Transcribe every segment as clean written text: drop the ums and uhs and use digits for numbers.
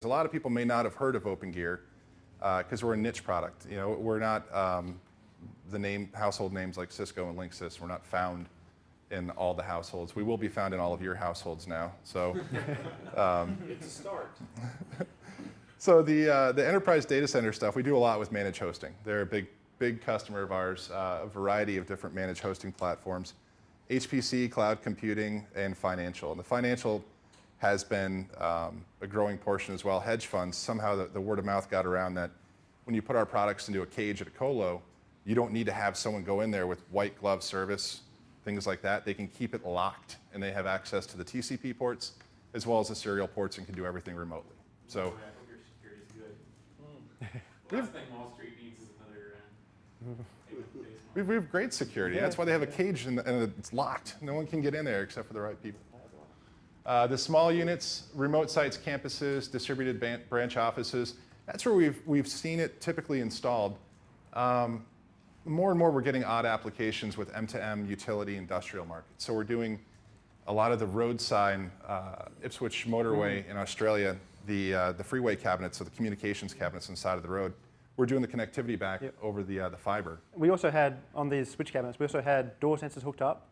A lot of people may not have heard of Opengear because we're a niche product. You know, we're not household names like Cisco and Linksys. We're not found in all the households. We will be found in all of your households now. So it's a start. So the enterprise data center stuff, we do a lot with managed hosting. They're a big customer of ours, a variety of different managed hosting platforms, HPC, cloud computing, and financial. And the financial has been a growing portion as well. Hedge funds, somehow the word of mouth got around that when you put our products into a cage at a colo, you don't need to have someone go in there with white glove service, things like that. They can keep it locked, and they have access to the TCP ports as well as the serial ports and can do everything remotely. So. Last thing Wall Street needs is another We have great security. That's why they have a cage and it's locked. No one can get in there except for the right people. The small units, remote sites, campuses, distributed branch offices, that's where we've seen it typically installed. More and more we're getting odd applications with M2M, utility, industrial markets. So we're doing a lot of the roadside, Ipswich motorway in Australia, the freeway cabinets, so the communications cabinets on the side of the road. We're doing the connectivity back over the fiber. We also had, on these switch cabinets, we also had door sensors hooked up,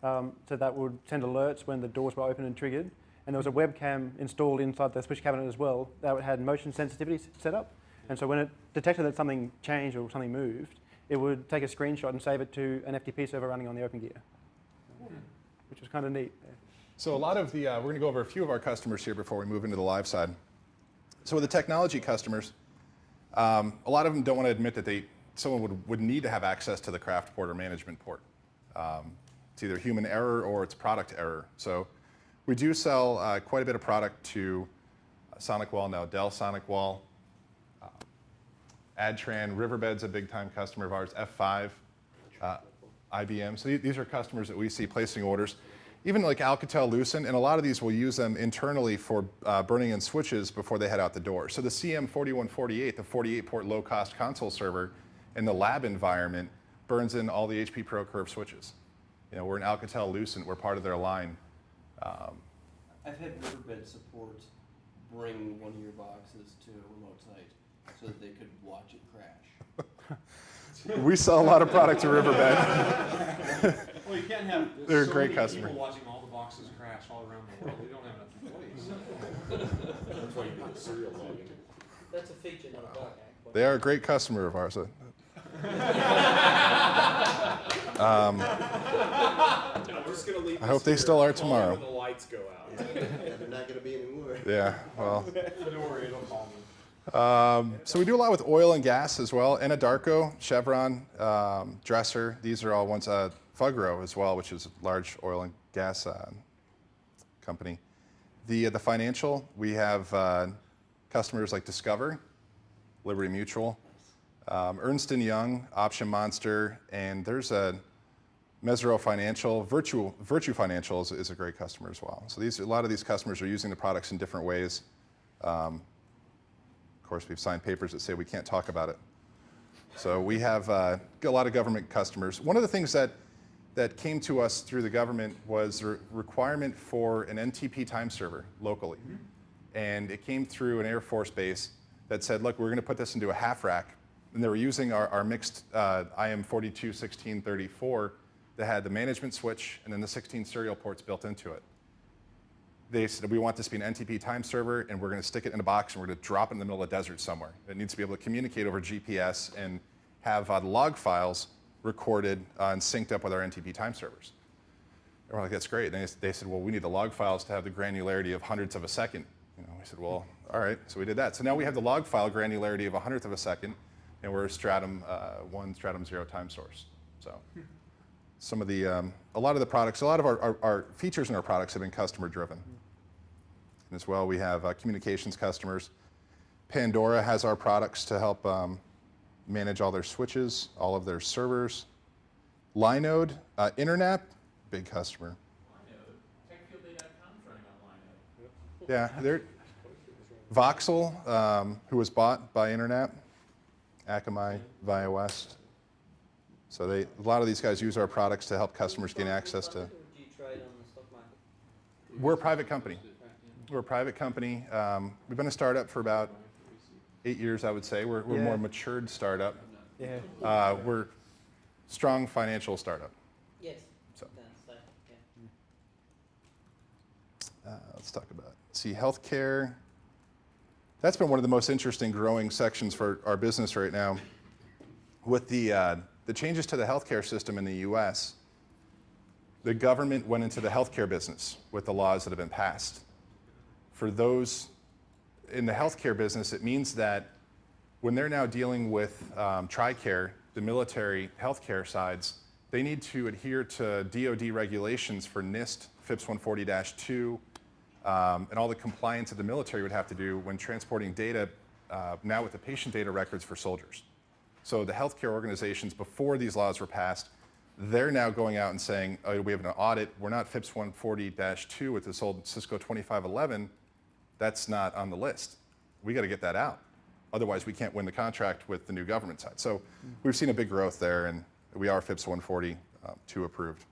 so that would send alerts when the doors were open and triggered. And there was a webcam installed inside the switch cabinet as well that had motion sensitivity set up. And so when it detected that something changed or something moved, it would take a screenshot and save it to an FTP server running on the Opengear, which was kind of neat. So a lot of the, we're going to go over a few of our customers here before we move into the live side. So with the technology customers, a lot of them don't want to admit that someone would need to have access to the craft port or management port. It's either human error or it's product error. So we do sell quite a bit of product to SonicWall, now Dell SonicWall, Adtran, Riverbed's a big time customer of ours, F5, IBM. So these are customers that we see placing orders. Even like Alcatel-Lucent, and a lot of these will use them internally for burning in switches before they head out the door. So the CM4148, the 48-port low-cost console server in the lab environment burns in all the HP ProCurve switches. You know, we're an Alcatel-Lucent, we're part of their line. I've had Riverbed support bring one of your boxes to a remote site so that they could watch it crash. We sell a lot of product to Riverbed. Well, you can't have They're so a great many customer. people watching all the boxes crash all around the world. We don't have enough employees. That's why you do the serial logging. That's a feature, not a bug. They are a great customer of ours. We're just going to leave I hope they still are tomorrow. When the lights go out. Yeah, they're not going to be anymore. Yeah, well. Don't worry, it'll call me. So we do a lot with oil and gas as well. Anadarko, Chevron, Dresser. These are all ones. Fugro as well, which is a large oil and gas company. The financial, we have customers like Discover, Liberty Mutual, Ernst & Young, Option Monster, and there's a Mesero Financial. Virtue Financial is a great customer as well. So a lot of these customers are using the products in different ways. Of course, we've signed papers that say we can't talk about it. So we have a lot of government customers. One of the things that came to us through the government was the requirement for an NTP time server locally. And it came through an Air Force base that said, look, we're going to put this into a half rack. And they were using our mixed IM421634 that had the management switch and then the 16 serial ports built into it. They said, we want this to be an NTP time server, and we're going to stick it in a box, and we're going to drop it in the middle of the desert somewhere. It needs to be able to communicate over GPS and have the log files recorded and synced up with our NTP time servers. And we're like, that's great. And they said, well, we need the log files to have the granularity of hundredths of a second. We said, well, all right. So we did that. So now we have the log file granularity of a hundredth of a second, and we're a Stratum 1, Stratum 0 time source. So some of the, a lot of the products, a lot of our features in our products have been customer driven. And as well, we have communications customers. Pandora has our products to help manage all their switches, all of their servers. Linode, Internet, big customer. Linode. TechFieldDay.com's running on Linode. Yeah, they're Voxel, who was bought by Internet, Akamai, Via West. So a lot of these guys use our products to help customers gain access to. Do you trade on the stock market? We're a private company. We're a private company. We've been a startup for about 8 years, I would say. We're a Yeah. more matured startup. Yeah. We're strong financial startup. Yes. So. That's yeah. Let's talk about healthcare. That's been one of the most interesting growing sections for our business right now. With the changes to the healthcare system in the U.S., the government went into the healthcare business with the laws that have been passed. For those in the healthcare business, it means that when they're now dealing with TRICARE, the military healthcare sides, they need to adhere to DoD regulations for NIST, FIPS 140-2, and all the compliance that the military would have to do when transporting data now with the patient data records for soldiers. So the healthcare organizations, before these laws were passed, they're now going out and saying, oh, we have an audit. We're not FIPS 140-2 with this old Cisco 2511. That's not on the list. We got to get that out. Otherwise, we can't win the contract with the new government side. So we've seen a big growth there, and we are FIPS 140-2 approved.